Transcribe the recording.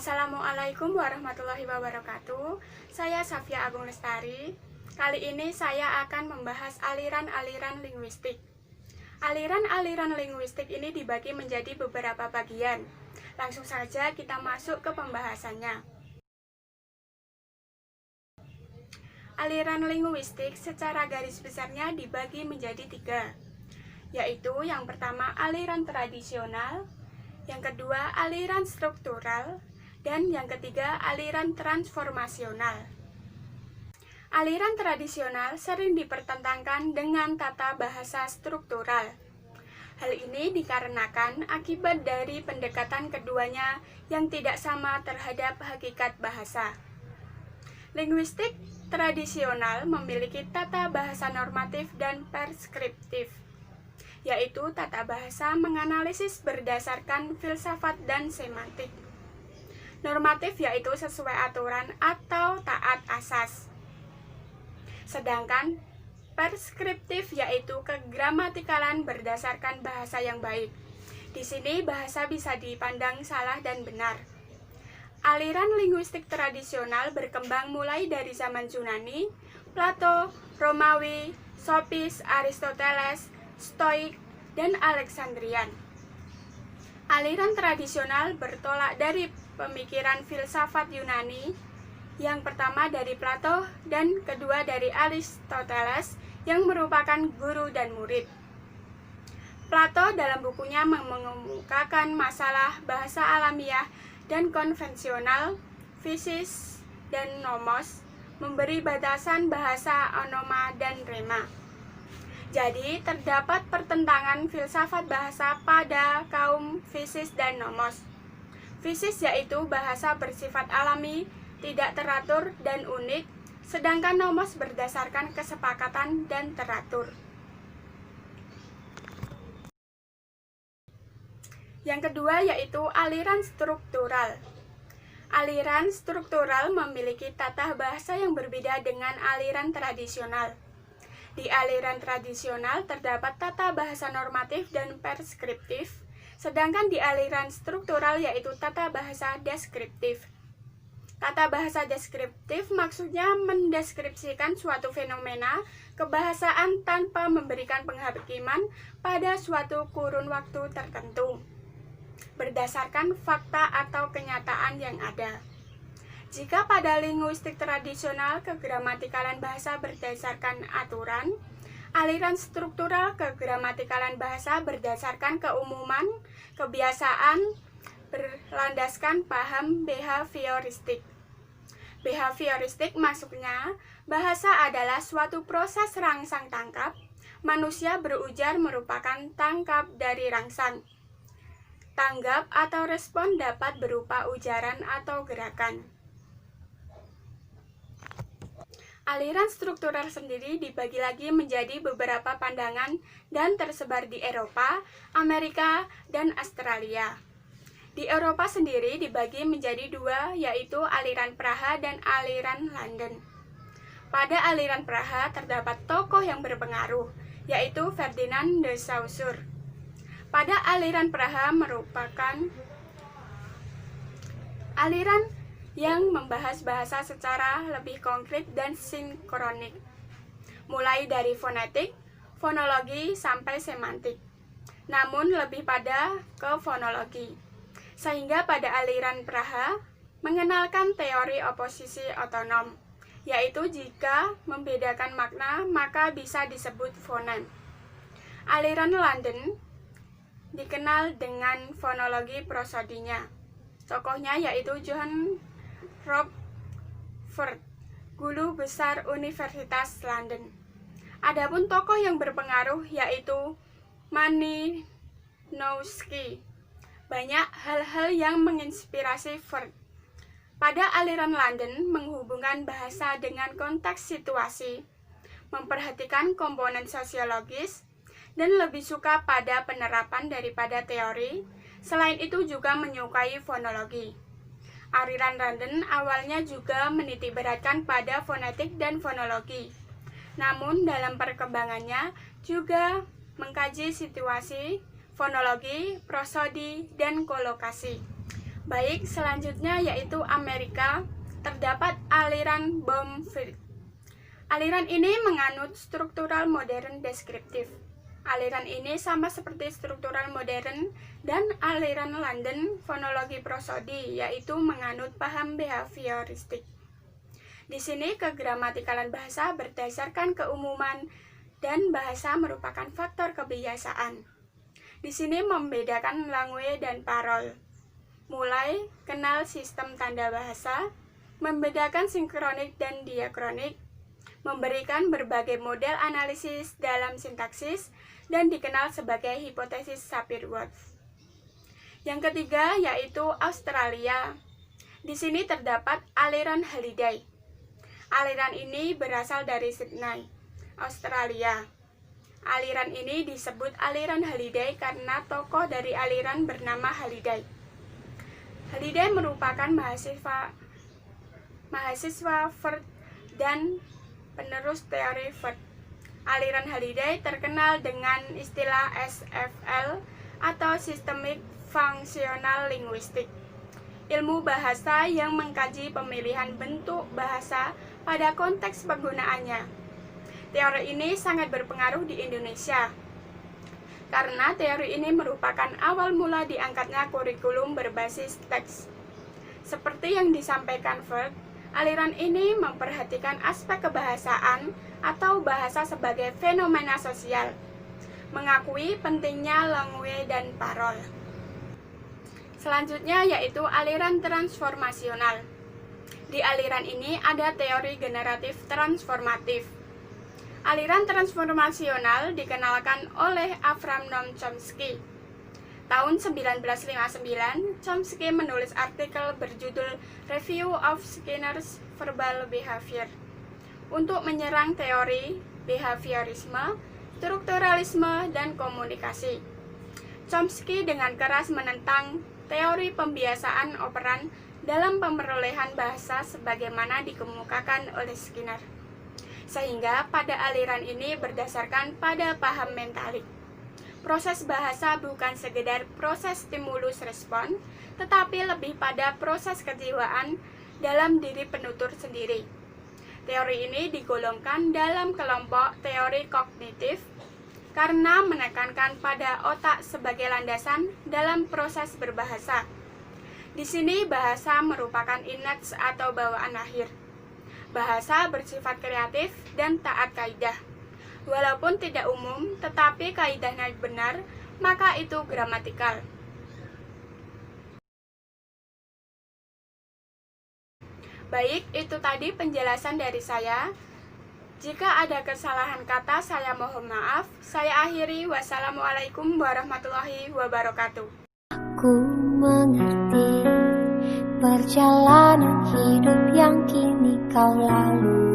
Assalamualaikum warahmatullahi wabarakatuh. Saya Safia Agung Lestari. Kali ini saya akan membahas aliran-aliran linguistik. Aliran-aliran linguistik ini dibagi menjadi beberapa bagian. Langsung saja kita masuk ke pembahasannya. Aliran linguistik secara garis besarnya dibagi menjadi 3, yaitu yang pertama aliran tradisional, yang kedua aliran struktural, dan yang ketiga aliran transformasional. Aliran tradisional sering dipertentangkan dengan tata bahasa struktural. Hal ini dikarenakan akibat dari pendekatan keduanya yang tidak sama terhadap hakikat bahasa. Linguistik tradisional memiliki tata bahasa normatif dan preskriptif, yaitu tata bahasa menganalisis berdasarkan filsafat dan semantik. Normatif yaitu sesuai aturan atau taat asas. Sedangkan preskriptif yaitu kegramatikalan berdasarkan bahasa yang baik. Di sini bahasa bisa dipandang salah dan benar. Aliran linguistik tradisional berkembang mulai dari zaman Yunani, Plato, Romawi, Sofis, Aristoteles, Stoik, dan Alexandrian. Aliran tradisional bertolak dari pemikiran filsafat Yunani, yang pertama dari Plato dan kedua dari Aristoteles yang merupakan guru dan murid. Plato dalam bukunya mengemukakan masalah bahasa alamiah dan konvensional, physis dan nomos, memberi batasan bahasa onoma dan rema. Jadi, terdapat pertentangan filsafat bahasa pada kaum physis dan nomos. Physis yaitu bahasa bersifat alami, tidak teratur dan unik, sedangkan nomos berdasarkan kesepakatan dan teratur. Yang kedua yaitu aliran struktural. Aliran struktural memiliki tata bahasa yang berbeda dengan aliran tradisional. Di aliran tradisional terdapat tata bahasa normatif dan preskriptif, sedangkan di aliran struktural yaitu tata bahasa deskriptif. Tata bahasa deskriptif maksudnya mendeskripsikan suatu fenomena kebahasaan tanpa memberikan penghakiman pada suatu kurun waktu tertentu, berdasarkan fakta atau kenyataan yang ada. Jika pada linguistik tradisional kegramatikalan bahasa berdasarkan aturan, aliran struktural kegramatikalan bahasa berdasarkan keumuman, kebiasaan, berlandaskan paham behavioristik. Behavioristik maksudnya bahasa adalah suatu proses rangsang tangkap. Manusia berujar merupakan tangkap dari rangsang. Tanggap atau respon dapat berupa ujaran atau gerakan. Aliran struktural sendiri dibagi lagi menjadi beberapa pandangan dan tersebar di Eropa, Amerika, dan Australia. Di Eropa sendiri dibagi menjadi 2, yaitu aliran Praha dan aliran London. Pada aliran Praha terdapat tokoh yang berpengaruh, yaitu Ferdinand de Saussure. Pada aliran Praha merupakan aliran yang membahas bahasa secara lebih konkret dan sinkronik, mulai dari fonetik, fonologi, sampai semantik, namun lebih pada ke fonologi. Sehingga pada aliran Praha mengenalkan teori oposisi otonom, yaitu jika membedakan makna maka bisa disebut fonem. Aliran London dikenal dengan fonologi prosodinya. Tokohnya yaitu John Rochford, guru besar Universitas London. Adapun tokoh yang berpengaruh yaitu Malinowski. Banyak hal-hal yang menginspirasi Ford. Pada aliran London menghubungkan bahasa dengan konteks situasi, memperhatikan komponen sosiologis, dan lebih suka pada penerapan daripada teori. Selain itu juga menyukai fonologi. Aliran London awalnya juga menitikberatkan pada fonetik dan fonologi. Namun dalam perkembangannya juga mengkaji situasi, fonologi, prosodi, dan kolokasi. Baik, selanjutnya yaitu Amerika, terdapat aliran Bloomfield. Aliran ini menganut struktural modern deskriptif. Aliran ini sama seperti struktural modern dan aliran London fonologi prosodi, yaitu menganut paham behavioristik. Di sini kegramatikalan bahasa berdasarkan keumuman dan bahasa merupakan faktor kebiasaan. Di sini membedakan langue dan parol. Mulai kenal sistem tanda bahasa, membedakan sinkronik dan diakronik, memberikan berbagai model analisis dalam sintaksis, dan dikenal sebagai hipotesis Sapir-Whorf. Yang ketiga yaitu Australia. Di sini terdapat aliran Halliday. Aliran ini berasal dari Sydney, Australia. Aliran ini disebut aliran Halliday karena tokoh dari aliran bernama Halliday. Halliday merupakan mahasiswa Ford dan penerus teori Ford. Aliran Halliday terkenal dengan istilah SFL atau Systemic Functional Linguistic, ilmu bahasa yang mengkaji pemilihan bentuk bahasa pada konteks penggunaannya. Teori ini sangat berpengaruh di Indonesia, karena teori ini merupakan awal mula diangkatnya kurikulum berbasis teks. Seperti yang disampaikan Ford, aliran ini memperhatikan aspek kebahasaan atau bahasa sebagai fenomena sosial, mengakui pentingnya langue dan parol. Selanjutnya yaitu aliran transformasional. Di aliran ini ada teori generatif transformatif. Aliran transformasional dikenalkan oleh Avram Noam Chomsky. Tahun 1959, Chomsky menulis artikel berjudul Review of Skinner's Verbal Behavior untuk menyerang teori behaviorisme, strukturalisme, dan komunikasi. Chomsky dengan keras menentang teori pembiasaan operan dalam pemerolehan bahasa sebagaimana dikemukakan oleh Skinner. Sehingga pada aliran ini berdasarkan pada paham mentalik. Proses bahasa bukan sekedar proses stimulus respon, tetapi lebih pada proses kejiwaan dalam diri penutur sendiri. Teori ini digolongkan dalam kelompok teori kognitif karena menekankan pada otak sebagai landasan dalam proses berbahasa. Di sini bahasa merupakan innate atau bawaan lahir. Bahasa bersifat kreatif dan taat kaidah. Walaupun tidak umum, tetapi kaidahnya benar, maka itu gramatikal. Baik, itu tadi penjelasan dari saya. Jika ada kesalahan kata, saya mohon maaf. Saya akhiri. Wassalamualaikum warahmatullahi wabarakatuh. Aku mengerti perjalanan hidup yang kini kau lalui.